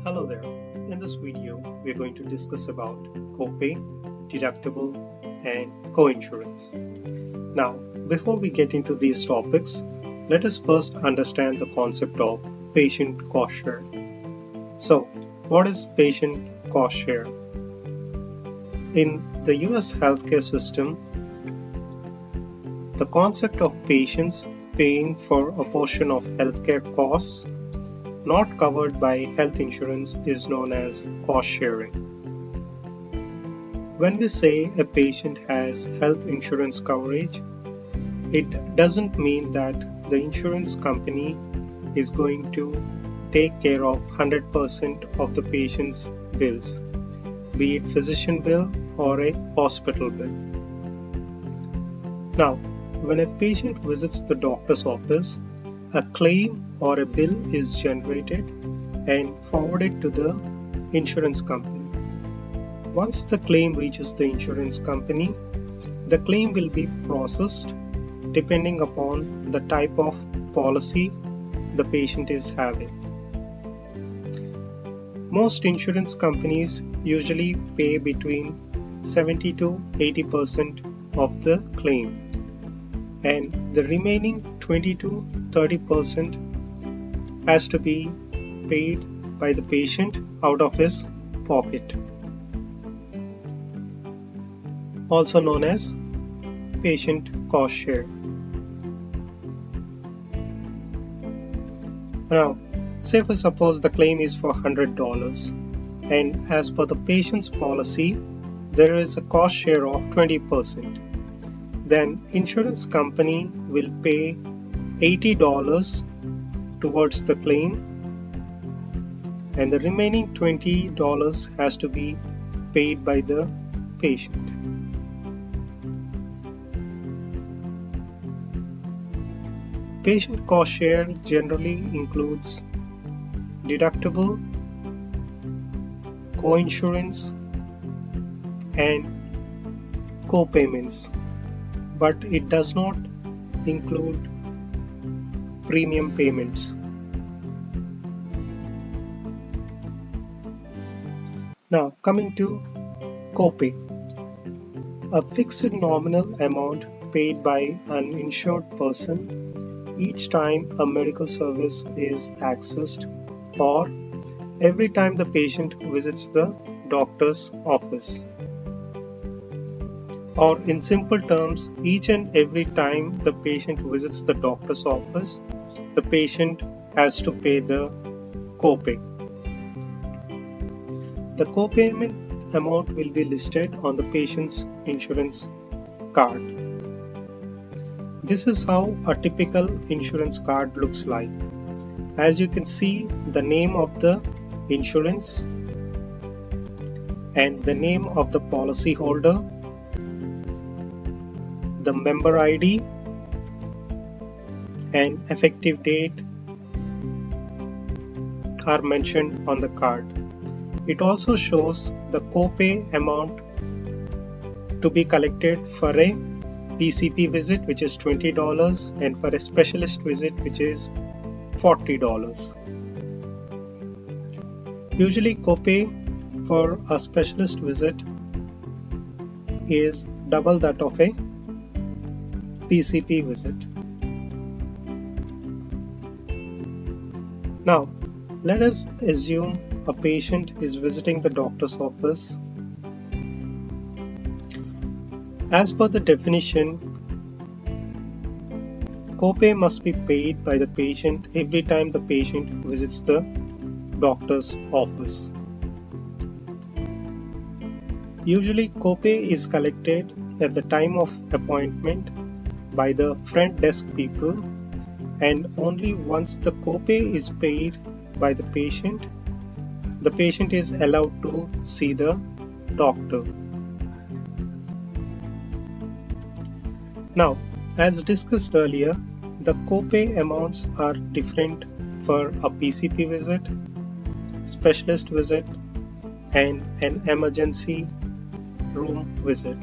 Hello there. In this video, we are going to discuss about copay, deductible, and co-insurance. Now, before we get into these topics, let us first understand the concept of patient cost share. So, what is patient cost share? In the US healthcare system, the concept of patients paying for a portion of healthcare costs not covered by health insurance is known as cost sharing. When we say a patient has health insurance coverage, it doesn't mean that the insurance company is going to take care of 100% of the patient's bills, be it physician bill or a hospital bill. Now, when a patient visits the doctor's office, a claim or a bill is generated and forwarded to the insurance company. Once the claim reaches the insurance company, the claim will be processed depending upon the type of policy the patient is having. Most insurance companies usually pay between 70 to 80% of the claim, and the remaining 20 to 30% has to be paid by the patient out of his pocket, also known as patient cost share. Now, say for suppose the claim is for $100, and as per the patient's policy, there is a cost share of 20%. Then insurance company will pay $80 towards the claim, and the remaining $20 has to be paid by the patient. Patient cost share generally includes deductible, co-insurance, and co-payments, but it does not include premium payments. Now, coming to copay, a fixed nominal amount paid by an insured person each time a medical service is accessed or every time the patient visits the doctor's office. Or in simple terms, each and every time the patient visits the doctor's office, the patient has to pay the copay. The copayment amount will be listed on the patient's insurance card. This is how a typical insurance card looks like. As you can see, the name of the insurance and the name of the policy holder, the member ID, and effective date are mentioned on the card. It also shows the copay amount to be collected for a PCP visit, which is $20, and for a specialist visit, which is $40. Usually copay for a specialist visit is double that of a PCP visit. Now, let us assume a patient is visiting the doctor's office. As per the definition, copay must be paid by the patient every time the patient visits the doctor's office. Usually, copay is collected at the time of appointment by the front desk people, and only once the copay is paid by the patient is allowed to see the doctor. Now, as discussed earlier, the copay amounts are different for a PCP visit, specialist visit, and an emergency room visit,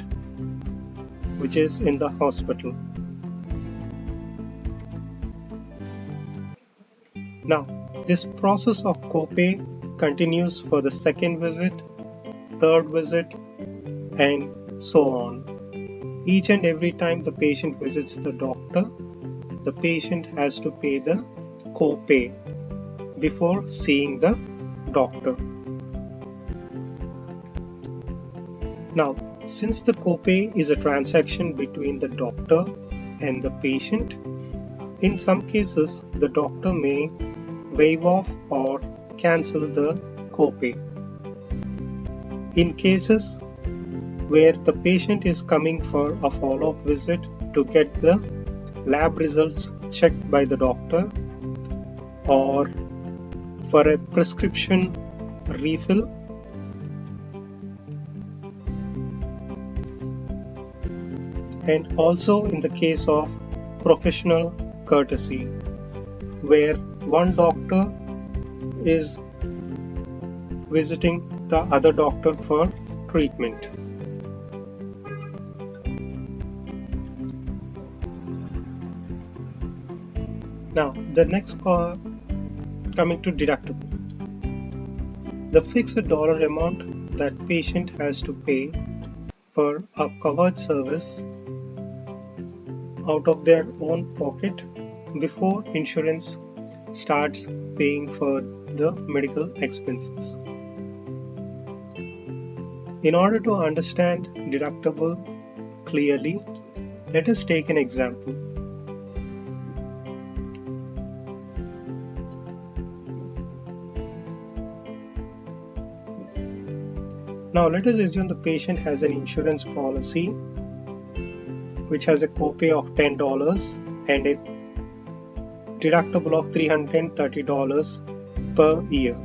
which is in the hospital. Now, this process of copay continues for the second visit, third visit, and so on. Each and every time the patient visits the doctor, the patient has to pay the copay before seeing the doctor. Now, since the copay is a transaction between the doctor and the patient, in some cases the doctor may waive off or cancel the copay. In cases where the patient is coming for a follow-up visit to get the lab results checked by the doctor, or for a prescription refill, and also in the case of professional courtesy, where one doctor is visiting the other doctor for treatment. Now, the next coming to deductible. The fixed dollar amount that patient has to pay for a covered service out of their own pocket before insurance starts paying for the medical expenses. In order to understand deductible clearly, let us take an example. Now let us assume the patient has an insurance policy which has a copay of $10 and a deductible of $330 per year.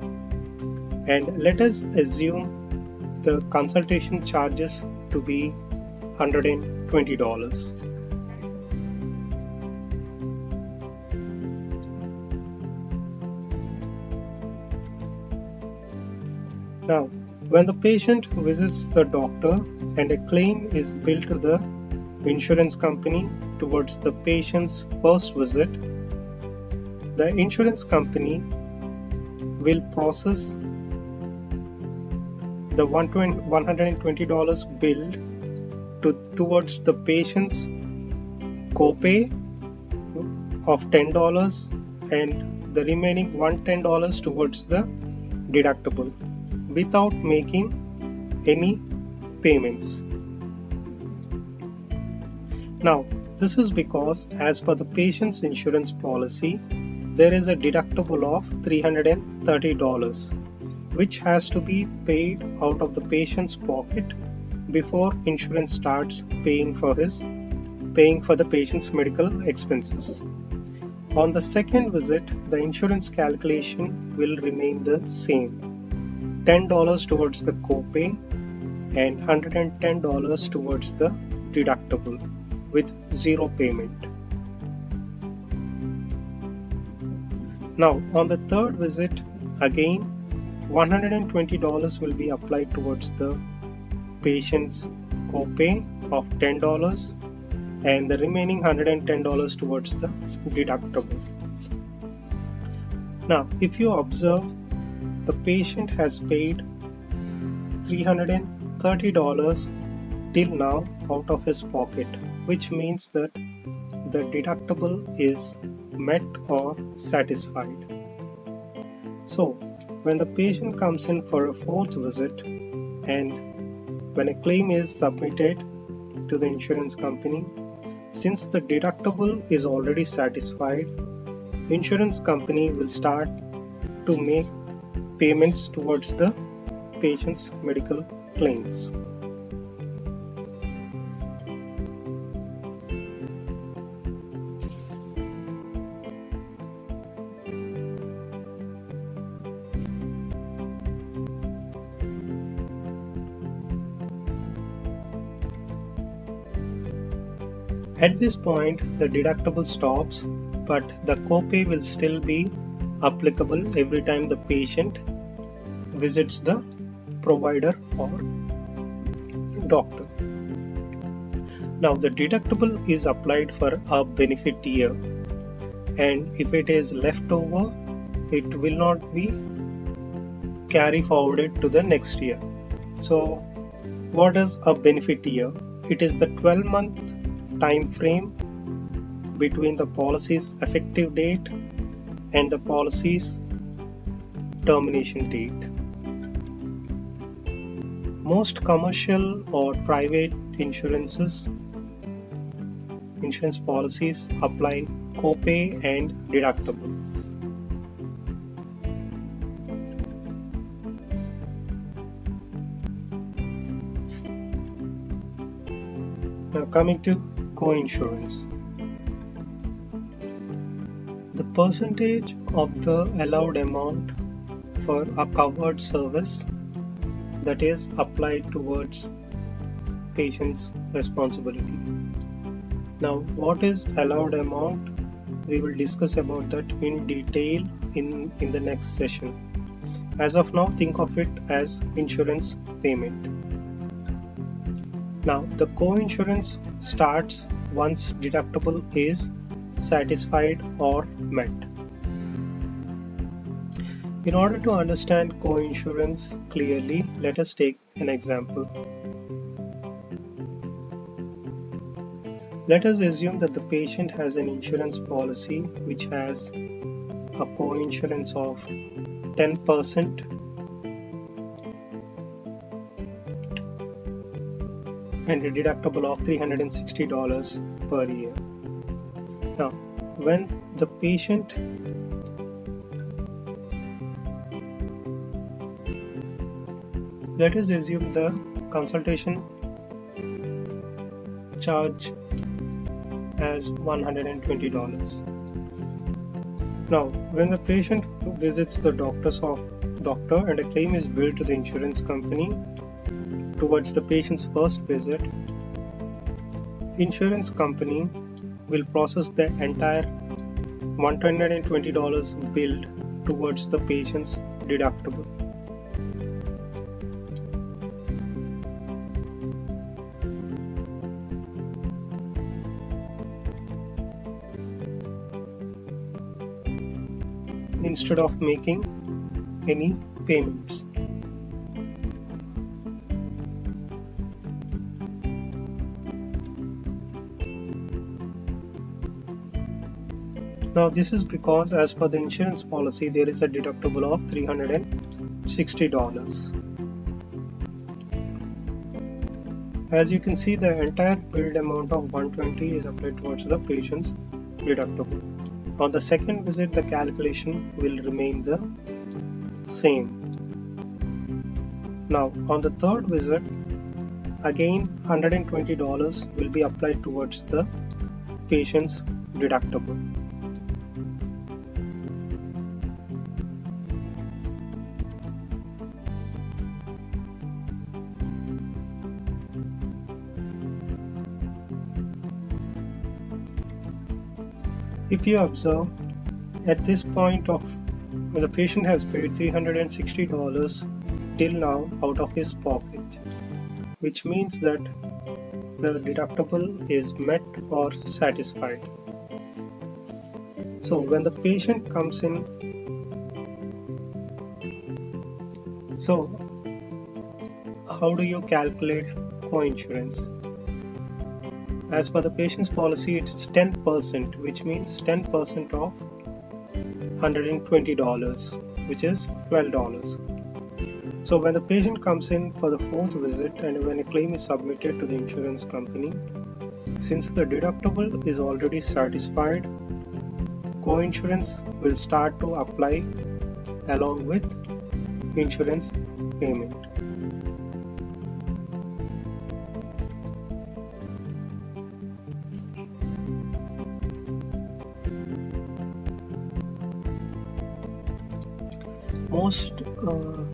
And let us assume the consultation charges to be $120. Now, when the patient visits the doctor and a claim is billed to the insurance company towards the patient's first visit, the insurance company will process the $120 billed towards the patient's copay of $10 and the remaining $110 towards the deductible without making any payments. Now, this is because as per the patient's insurance policy, there is a deductible of $330 which has to be paid out of the patient's pocket before insurance starts paying for the patient's medical expenses. On the second visit, the insurance calculation will remain the same. $10 towards the copay and $110 towards the deductible with zero payment. Now, on the third visit, again $120 will be applied towards the patient's copay of $10 and the remaining $110 towards the deductible. Now, if you observe, the patient has paid $330 till now out of his pocket, which means that the deductible is met or satisfied. So, when the patient comes in for a fourth visit and when a claim is submitted to the insurance company, since the deductible is already satisfied, insurance company will start to make payments towards the patient's medical claims. At this point, the deductible stops, but the copay will still be applicable every time the patient visits the provider or doctor. Now, the deductible is applied for a benefit year, and if it is left over, it will not be carry forwarded to the next year. So what is a benefit year? It is the 12-month time frame between the policy's effective date and the policy's termination date. Most commercial or private insurance policies apply copay and deductible. Now coming to co-insurance. The percentage of the allowed amount for a covered service that is applied towards patient's responsibility. Now, what is allowed amount? We will discuss about that in detail in the next session. As of now, think of it as insurance payment. Now, the co-insurance starts once deductible is satisfied or met. In order to understand co-insurance clearly, let us take an example. Let us assume that the patient has an insurance policy which has a co-insurance of 10% and a deductible of $360 per year. Now, when the patient let us assume the consultation charge as $120. Now, when the patient visits the doctor and a claim is billed to the insurance company towards the patient's first visit, insurance company will process the entire $120 billed towards the patient's deductible. Instead of making any payments. Now this is because as per the insurance policy there is a deductible of $360. As you can see, the entire billed amount of $120 is applied towards the patient's deductible. On the second visit, the calculation will remain the same. Now, on the third visit, again $120 will be applied towards the patient's deductible. If you observe, at this point when the patient has paid $360 till now out of his pocket, which means that the deductible is met or satisfied. So when the patient comes in, so how do you calculate co-insurance? As per the patient's policy, it's 10%, which means 10% of $120, which is $12. So when the patient comes in for the fourth visit and when a claim is submitted to the insurance company, since the deductible is already satisfied, co-insurance will start to apply along with insurance payment.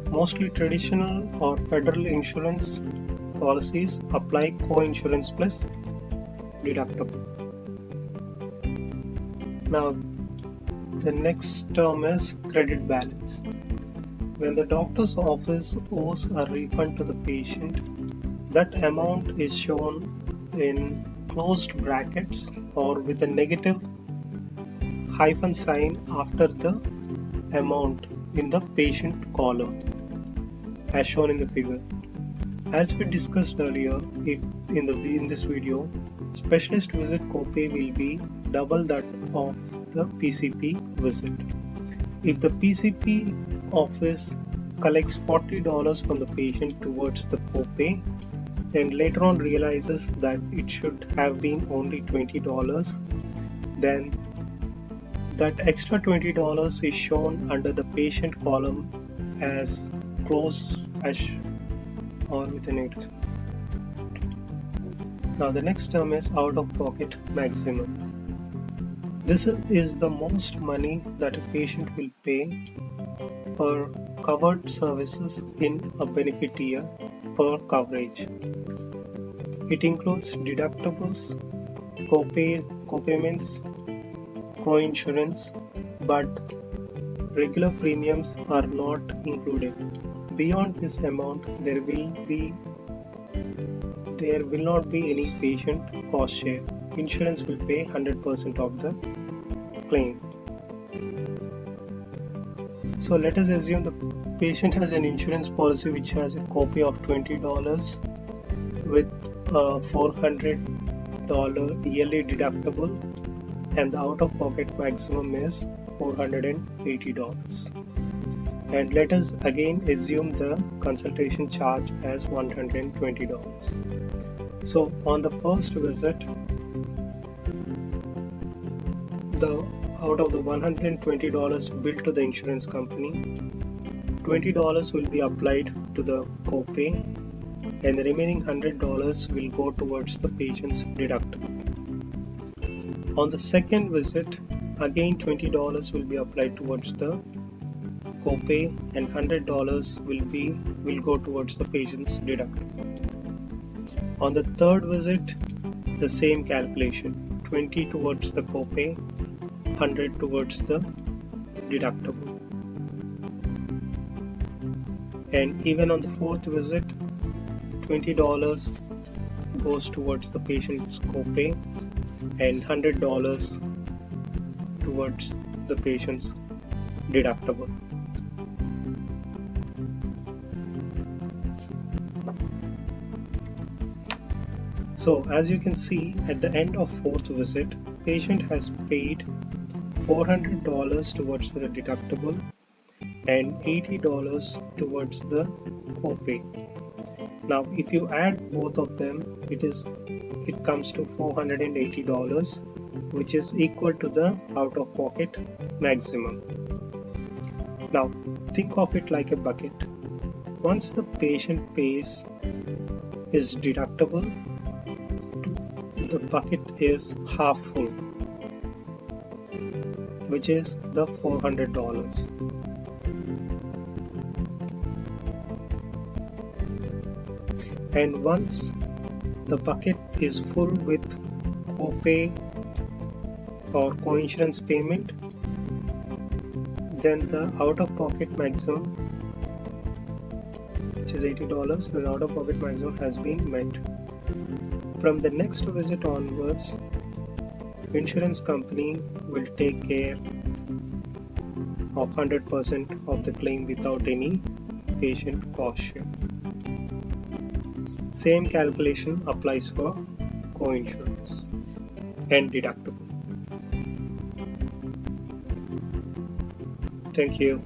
Mostly traditional or federal insurance policies apply co-insurance plus deductible. Now, the next term is credit balance. When the doctor's office owes a refund to the patient, that amount is shown in closed brackets or with a negative hyphen sign after the amount in the patient column. as shown in the figure. As we discussed earlier, if in this video, specialist visit copay will be double that of the PCP visit. If the PCP office collects $40 from the patient towards the copay and later on realizes that it should have been only $20, then that extra $20 is shown under the patient column as close as or with an 8. Now the next term is out-of-pocket maximum. This is the most money that a patient will pay for covered services in a benefit year for coverage. It includes deductibles, copayments, co-insurance, but regular premiums are not included. Beyond this amount, there will not be any patient cost share. Insurance will pay 100% of the claim. So let us assume the patient has an insurance policy which has a copay of $20 with a $400 yearly deductible, and the out-of-pocket maximum is $480. And let us again assume the consultation charge as $120. So on the first visit, out of the $120 billed to the insurance company, $20 will be applied to the copay, and the remaining $100 will go towards the patient's deductible. On the second visit, again $20 will be applied towards the copay, and $100 will go towards the patient's deductible. On the third visit, the same calculation: 20 towards the copay, 100 towards the deductible. And even on the fourth visit, $20 goes towards the patient's copay and $100 towards the patient's deductible. So as you can see, at the end of fourth visit, patient has paid $400 towards the deductible and $80 towards the copay. Now if you add both of them, it comes to $480, which is equal to the out-of-pocket maximum. Now think of it like a bucket. Once the patient pays his deductible, the bucket is half full, which is the $400. And once the bucket is full with copay or co-insurance payment, then the out-of-pocket maximum, which is $80, the out-of-pocket maximum has been met. From the next visit onwards, insurance company will take care of 100% of the claim without any patient cost share. Same calculation applies for co-insurance and deductible. Thank you.